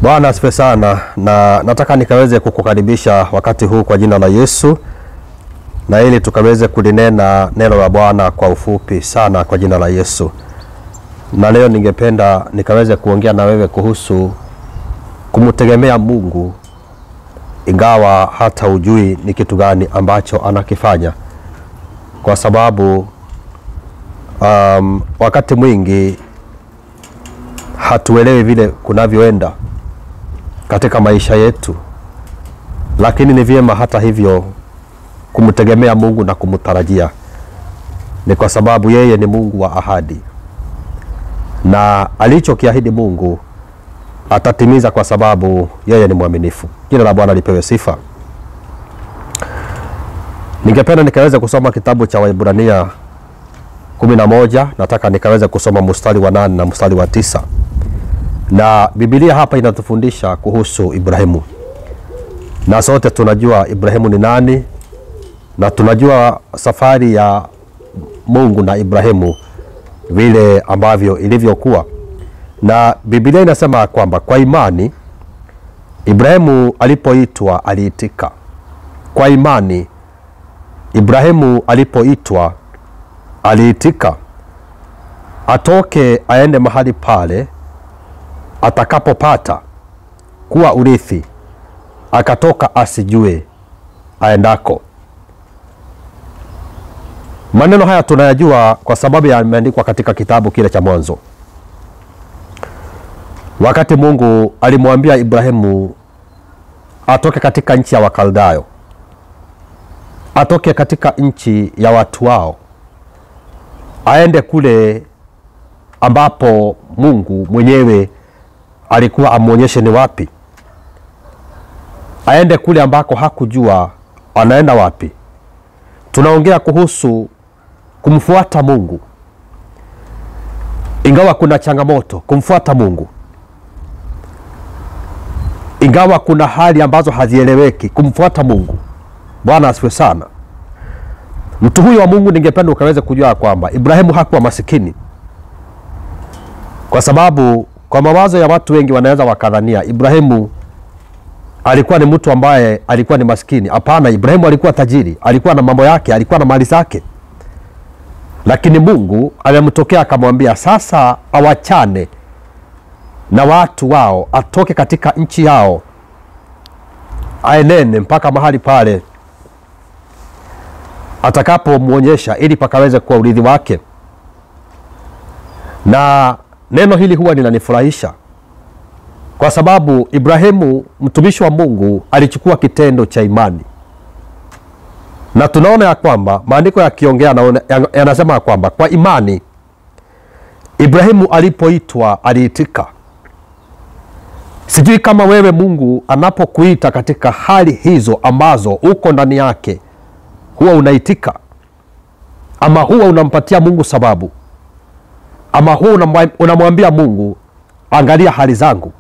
Bwana asifiwe sana, na nataka nikaweze kukukaribisha wakati huu kwa jina la Yesu, na ili tukaweze kulinena neno la Bwana kwa ufupi sana kwa jina la Yesu. Na leo ningependa nikaweze kuongea na wewe kuhusu kumtegemea Mungu ingawa hata ujui ni kitu gani ambacho anakifanya. Kwa sababu wakati mwingi hatuelewi vile kunavyoenda katika maisha yetu, lakini ni vyema hata hivyo kumtegemea Mungu na kumtarajia. Ni kwa sababu yeye ni Mungu wa ahadi, na alichokiahidi Mungu atatimiza kwa sababu yeye ni mwaminifu. Jina la Bwana lipewe sifa. Ningependa nikaweze kusoma kitabu cha Waebrania 11. Nataka nikaweze kusoma mstari wa 8 na mstari wa 9. Na Biblia hapa inatufundisha kuhusu Ibrahimu. Na sote tunajua Ibrahimu ni nani, na tunajua safari ya Mungu na Ibrahimu vile ambavyo ilivyokuwa. Na Biblia inasema kwamba kwa imani Ibrahimu alipoitwa aliitika. Kwa imani Ibrahimu alipoitwa aliitika, atoke aende mahali pale atakapopata kuwa urithi, akatoka asijue aendako. Maneno haya tunayajua kwa sababu yameandikwa katika kitabu kile cha Mwanzo. Wakati Mungu alimwambia Ibrahimu atoke katika nchi ya Wakaldayo, atoke katika nchi ya watu wao, aende kule ambapo Mungu mwenyewe alikuwa amuonyeshe ni wapi. Aende kule ambako hakujua anaenda wapi. Tunaongea kuhusu kumfuata Mungu ingawa kuna changamoto. Kumfuata Mungu ingawa kuna hali ambazo hazieleweki. Kumfuata Mungu. Bwana asifiwe sana. Mtu huyu wa Mungu ningependa ukaweze kujua kwamba Ibrahimu hakuwa masikini. Kwa sababu kwa mawazo ya watu wengi wanaweza wakadhania Ibrahimu alikuwa ni mtu ambaye alikuwa ni maskini. Hapana, Ibrahimu alikuwa tajiri, alikuwa na mambo yake, alikuwa na mali zake. Lakini Mungu alimtokea akamwambia sasa awachane na watu wao, atoke katika nchi yao, aenene mpaka mahali pale atakapomuonyesha, ili pakaweze kuwa urithi wake. Na neno hili huwa linanifurahisha kwa sababu Ibrahimu mtumishi wa Mungu alichukua kitendo cha imani. Na tunaona ya kwamba maandiko yakiongea yanasema ya kwamba kwa imani Ibrahimu alipoitwa aliitika. Sijui kama wewe Mungu anapokuita katika hali hizo ambazo uko ndani yake, huwa unaitika, ama huwa unampatia Mungu sababu, ama huwa unamwambia Mungu angalia hali zangu.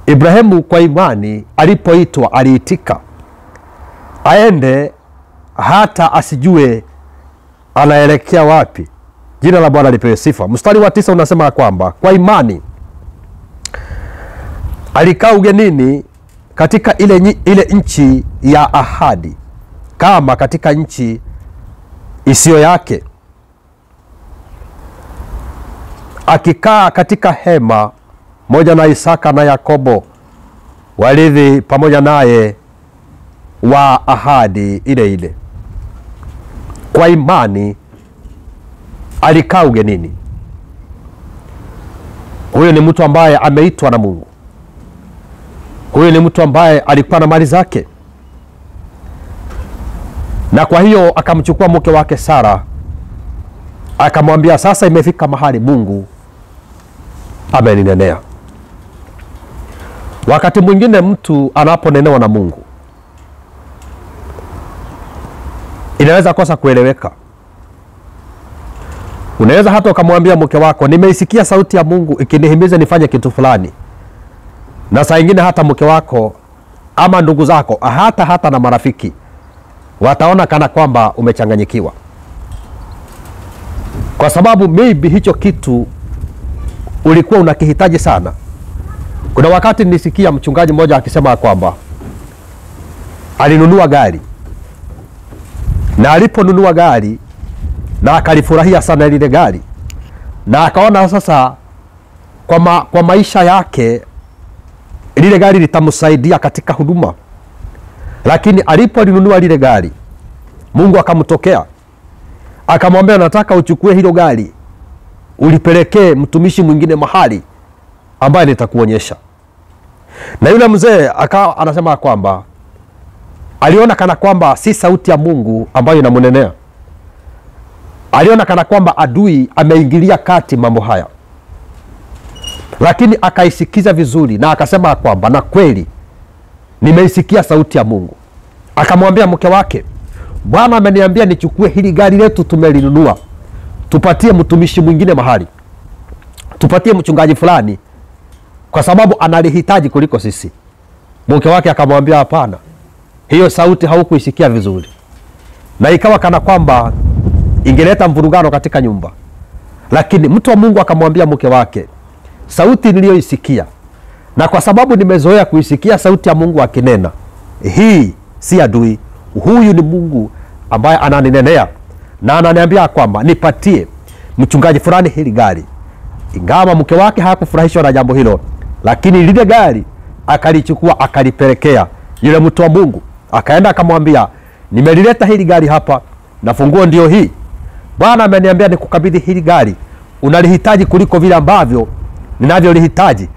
Ibrahimu kwa imani alipoitwa aliitika, aende hata asijue anaelekea wapi. Jina la Bwana lipewe sifa. Mstari wa 9 unasema kwamba kwa imani alikaa ugenini katika ile nchi ya ahadi, kama katika nchi isiyo yake, akikaa katika hema moja na Isaka na Yakobo, warithi pamoja naye wa ahadi ile ile. Kwa imani alikaa ugenini. Huyo ni mtu ambaye ameitwa na Mungu. Huyo ni mtu ambaye alikuwa na mali zake. Na kwa hiyo akamchukua mke wake Sara, akamwambia sasa imefika mahali Mungu ameninenea. Wakati mwingine mtu anaponenewa na Mungu inaweza kosa kueleweka. Unaweza hata ukamwambia mke wako nimeisikia sauti ya Mungu ikinihimiza nifanye kitu fulani. Na saa nyingine hata mke wako ama ndugu zako hata na marafiki wataona kana kwamba umechanganyikiwa. Kwa sababu maybe hicho kitu ulikuwa unakihitaji sana, Kuna wakati nilisikia mchungaji mmoja akisema kwamba alinunua gari, na aliponunua gari na akalifurahia sana lile gari, na akaona sasa kwa maisha yake lile gari litamsaidia katika huduma. Lakini alipolinunua lile gari, Mungu akamtokea akamwambia, nataka uchukue hilo gari ulipelekee mtumishi mwingine mahali ambaye nitakuonyesha. Na yule mzee akawa anasema kwamba aliona kana kwamba si sauti ya Mungu ambayo inamnenea. Aliona kana kwamba adui ameingilia kati mambo haya. Lakini akaisikiza vizuri na akasema kwamba na kweli nimeisikia sauti ya Mungu. Akamwambia mke wake, Bwana ameniambia nichukue hili gari letu tumelinunua, tupatie mtumishi mwingine mahali, tupatie mchungaji fulani, kwa sababu analihitaji kuliko sisi. Mke wake akamwambia, hapana, hiyo sauti haukuisikia vizuri. Na ikawa kana kwamba ingeleta mvurugano katika nyumba. Lakini mtu wa Mungu akamwambia mke wake, sauti niliyoisikia, na kwa sababu nimezoea kuisikia sauti ya Mungu akinena, hii si adui, huyu ni Mungu ambaye ananinenea na ananiambia kwamba nipatie mchungaji fulani hili gari. Ingawa mke wake hakufurahishwa na jambo hilo, lakini lile gari akalichukua akalipelekea yule mtu wa Mungu. Akaenda akamwambia, nimelileta hili gari hapa na funguo ndio hii. Bwana ameniambia nikukabidhi hili gari, unalihitaji kuliko vile ambavyo ninavyolihitaji.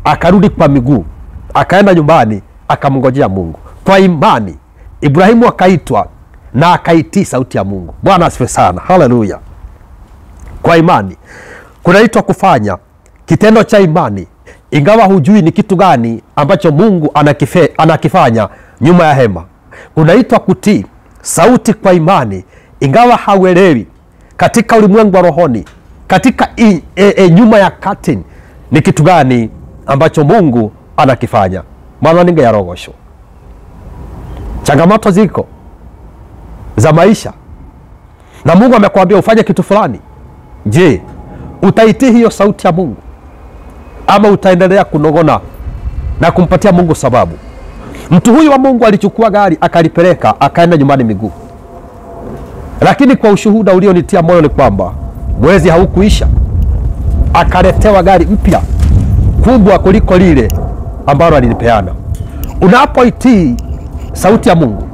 Akarudi kwa miguu, akaenda nyumbani, akamngojea Mungu. Kwa imani Ibrahimu akaitwa na akaitii sauti ya Mungu. Bwana asifiwe sana. Haleluya. Kwa imani kunaitwa kufanya kitendo cha imani, ingawa hujui ni kitu gani ambacho Mungu anakifanya nyuma ya hema. Kunaitwa kutii sauti kwa imani, ingawa hauelewi katika ulimwengu wa rohoni, katika nyuma ya curtain ni kitu gani ambacho Mungu anakifanya. Maana ninge ya rogosho. Changamoto ziko za maisha na Mungu amekwambia ufanye kitu fulani. Je, utaitii hiyo sauti ya Mungu ama utaendelea kunongona na kumpatia Mungu sababu? Mtu huyu wa Mungu alichukua gari akalipeleka, akaenda nyumbani miguu. Lakini kwa ushuhuda ulionitia moyo ni kwamba mwezi haukuisha, akaletewa gari mpya kubwa kuliko lile ambalo alilipeana. Unapoitii sauti ya Mungu,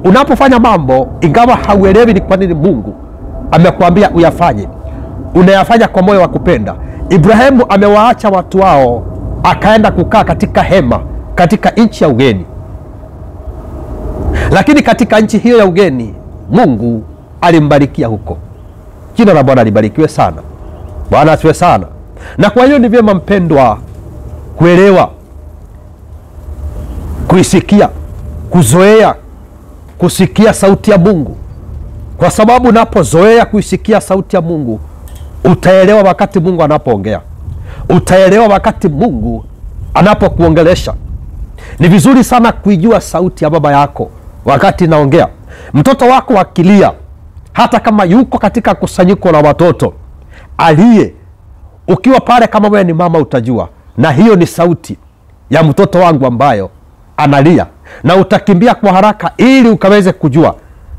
unapofanya mambo ingawa hauelewi ni kwa nini Mungu amekwambia uyafanye, unayafanya kwa moyo wa kupenda. Ibrahimu amewaacha watu wao, akaenda kukaa katika hema katika nchi ya ugeni. Lakini katika nchi hiyo ya ugeni Mungu alimbarikia huko. Jina la Bwana libarikiwe sana. Bwana asifiwe sana. Na kwa hiyo ni vyema mpendwa kuelewa, kuisikia, kuzoea kusikia sauti ya Mungu. Kwa sababu unapozoea kuisikia sauti ya Mungu, utaelewa wakati Mungu anapoongea. Utaelewa wakati Mungu anapokuongelesha. Ni vizuri sana kuijua sauti ya baba yako wakati naongea. Mtoto wako akilia, hata kama yuko katika kusanyiko la watoto, aliye, ukiwa pale kama wewe ni mama utajua, na hiyo ni sauti ya mtoto wangu ambayo analia, na utakimbia kwa haraka ili ukaweze kujua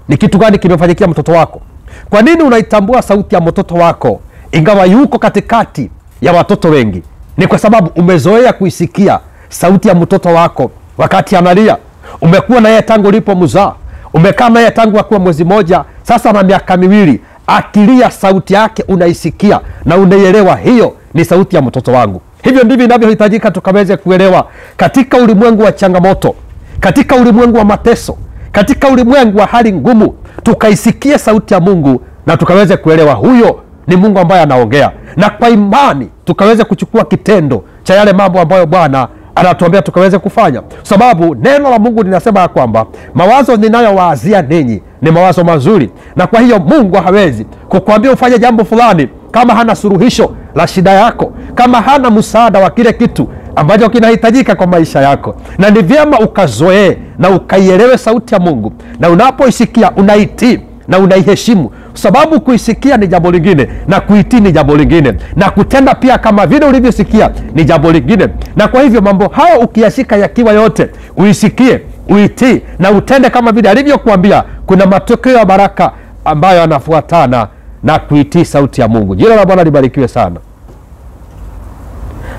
ni kitu gani kimefanyikia mtoto wako. Kwa nini unaitambua sauti ya mtoto wako ingawa yuko katikati ya watoto wengi? Ni kwa sababu umezoea kuisikia sauti ya mtoto wako wakati analia. Umekuwa na yeye tangu ulipomzaa, umekaa na yeye tangu akiwa mwezi moja, sasa na miaka miwili. Akilia sauti yake unaisikia na unaielewa, hiyo ni sauti ya mtoto wangu. Hivyo ndivyo inavyohitajika tukaweze kuelewa katika ulimwengu wa changamoto, katika ulimwengu wa mateso, katika ulimwengu wa hali ngumu, tukaisikie sauti ya Mungu na tukaweze kuelewa huyo ni Mungu ambaye anaongea, na kwa imani tukaweze kuchukua kitendo cha yale mambo ambayo Bwana anatuambia tukaweze kufanya. Sababu neno la Mungu linasema kwamba mawazo ninayowaazia ninyi ni mawazo mazuri. Na kwa hiyo Mungu hawezi kukuambia ufanye jambo fulani kama hana suluhisho la shida yako, kama hana msaada wa kile kitu ambacho kinahitajika kwa maisha yako. Na ni vyema ukazoee na ukaielewe sauti ya Mungu, na unapoisikia unaitii na unaiheshimu, sababu kuisikia ni jambo lingine na kuitii ni jambo lingine, na kutenda pia kama vile ulivyosikia ni jambo lingine. Na kwa hivyo mambo hayo ukiyashika yakiwa yote, uisikie, uitii na utende kama vile alivyokuambia, kuna matokeo ya baraka ambayo yanafuatana na kuitii sauti ya Mungu. Jina la Bwana libarikiwe sana.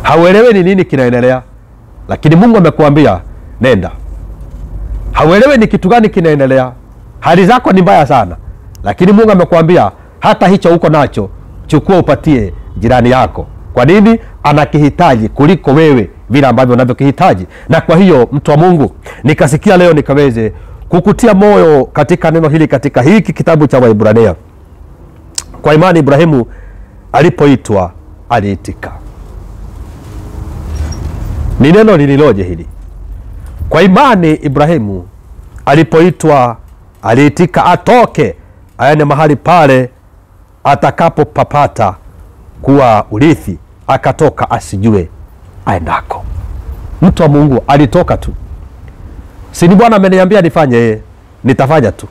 Hauelewi ni nini kinaendelea, lakini Mungu amekuambia nenda. Hauelewi ni kitu gani kinaendelea, hali zako ni mbaya sana, lakini Mungu amekuambia hata hicho uko nacho chukua upatie jirani yako. Kwa nini? Anakihitaji kuliko wewe vile ambavyo unavyokihitaji. Na kwa hiyo mtu wa Mungu, nikasikia leo nikaweze kukutia moyo katika neno hili, katika hiki kitabu cha Waebrania. Kwa imani Ibrahimu alipoitwa aliitika. Ni neno lililoje hili? Kwa imani Ibrahimu alipoitwa aliitika atoke aende mahali pale atakapopapata kuwa urithi, akatoka asijue aendako. Mtu wa Mungu alitoka tu. Si ni Bwana ameniambia nifanye, nitafanya tu.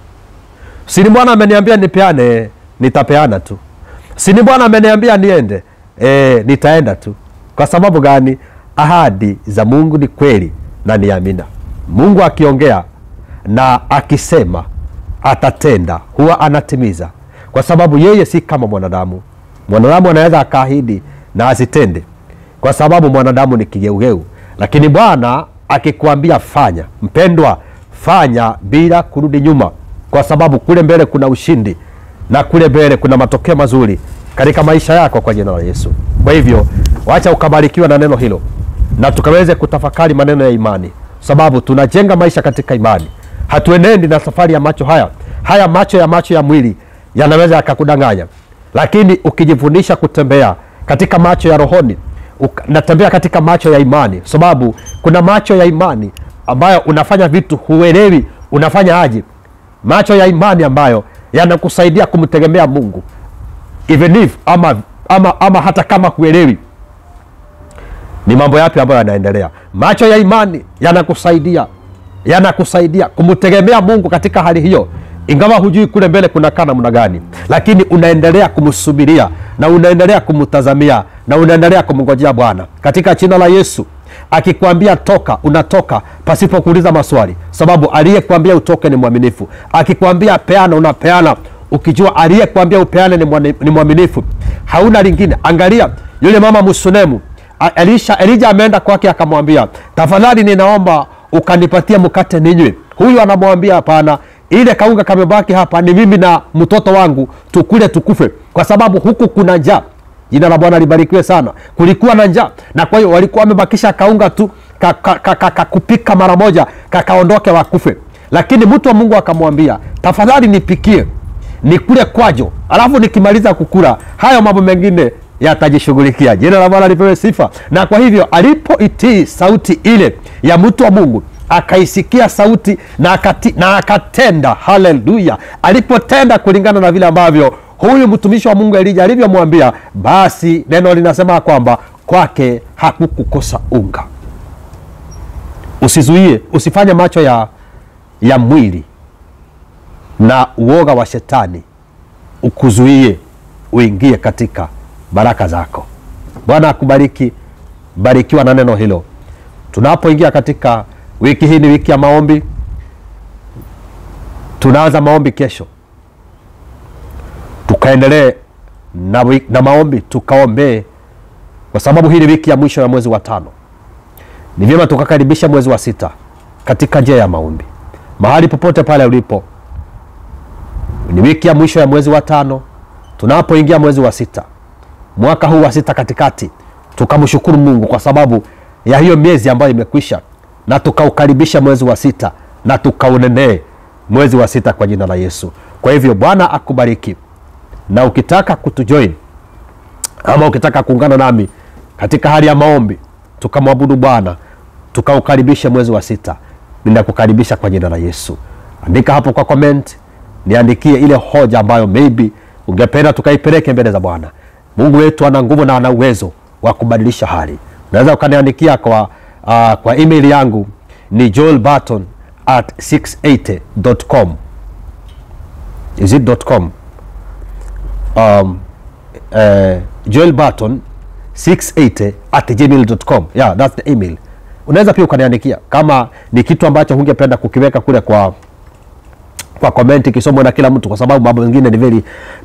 Si ni Bwana ameniambia nipeane, nitapeana tu. Si ni Bwana ameniambia niende, nitaenda tu. Kwa sababu gani? Ahadi za Mungu ni kweli na ni amina. Mungu akiongea na akisema atatenda, huwa anatimiza, kwa sababu yeye si kama mwanadamu. Mwanadamu anaweza akaahidi na asitende, kwa sababu mwanadamu ni kigeugeu. Lakini Bwana akikwambia fanya, mpendwa, fanya bila kurudi nyuma, kwa sababu kule mbele kuna ushindi na kule mbele kuna matokeo mazuri katika maisha yako, kwa jina la Yesu. Kwa hivyo wacha ukabarikiwa na neno hilo, na tukaweze kutafakari maneno ya imani, sababu tunajenga maisha katika imani. Hatuenendi na safari ya macho haya macho ya mwili yanaweza yakakudanganya, lakini ukijifundisha kutembea katika macho ya rohoni, natembea katika macho ya imani, sababu kuna macho ya imani ambayo unafanya vitu huelewi unafanya aje. Macho ya imani ambayo yanakusaidia kumtegemea Mungu even if ama hata kama huelewi ni mambo yapi ambayo yanaendelea. Macho ya imani yanakusaidia kumtegemea Mungu katika hali hiyo, ingawa hujui kule mbele kuna kana namna gani, lakini unaendelea kumsubiria na unaendelea kumtazamia na unaendelea kumngojea Bwana. Katika jina la Yesu, akikwambia toka, unatoka pasipo kuuliza maswali, sababu aliyekwambia utoke ni mwaminifu. Akikwambia peana, unapeana ukijua aliyekwambia upeane ni mwaminifu. Hauna lingine. Angalia yule mama Msunemu, Elija ameenda kwake akamwambia, tafadhali ninaomba ukanipatia mkate ninywe. Huyu anamwambia hapana, ile kaunga kamebaki hapa ni mimi na mtoto wangu tukule tukufe, kwa sababu huku kuna njaa. Jina la Bwana libarikiwe sana. Kulikuwa na njaa, na kwa hiyo walikuwa wamebakisha kaunga tu kupika mara moja kakaondoke wakufe. Lakini mtu wa Mungu akamwambia, tafadhali nipikie nikule kwajo, alafu nikimaliza kukula hayo mambo mengine yatajishughulikia. Jina la Bwana lipewe sifa. Na kwa hivyo alipoitii sauti ile ya mtu wa Mungu, akaisikia sauti na akatenda. Haleluya! Alipotenda kulingana na vile ambavyo huyu mtumishi wa Mungu Elija alivyomwambia, basi neno linasema kwamba kwake hakukukosa unga. Usizuie, usifanye macho ya mwili na uoga wa shetani ukuzuie uingie katika baraka zako. Bwana akubariki. Barikiwa na neno hilo. Tunapoingia katika wiki hii, ni wiki ya maombi. Tunaanza maombi kesho, tukaendelee na maombi, tukaombe, kwa sababu hii ni wiki ya mwisho ya mwezi wa 5. Ni vyema tukakaribisha mwezi wa 6 katika njia ya maombi. Mahali popote pale ulipo, ni wiki ya mwisho ya mwezi wa 5, tunapoingia mwezi wa 6, mwaka huu wa 6 katikati. Tukamshukuru Mungu kwa sababu ya hiyo miezi ambayo imekwisha, na tukaukaribisha mwezi wa 6 na tukaunenee mwezi wa 6 kwa jina la Yesu. Kwa hivyo Bwana akubariki. Na ukitaka kutujoin ama ukitaka kuungana nami katika hali ya maombi, tukamwabudu Bwana, tukaukaribisha mwezi wa 6, ninakukaribisha kwa jina la Yesu. Andika hapo kwa comment, niandikie ile hoja ambayo maybe ungependa tukaipeleke mbele za Bwana. Mungu wetu ana nguvu na ana uwezo wa kubadilisha hali. Unaweza ukaniandikia kwa email yangu ni joelbarton@680.com. Is it .com? Joel Barton 680@gmail.com. Yeah, that's the email. Unaweza pia ukaniandikia kama ni kitu ambacho hungependa kukiweka kule kwa comment kisomwe na kila mtu, kwa sababu mambo mengine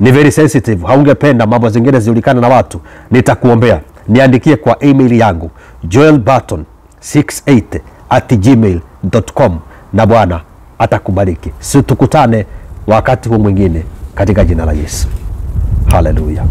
ni very sensitive. Haungependa mambo zingine zijulikane na watu. Nitakuombea. Niandikie kwa email yangu joelbarton680@gmail.com na Bwana atakubariki. Tukutane wakati huu mwingine katika jina la Yesu. Hallelujah.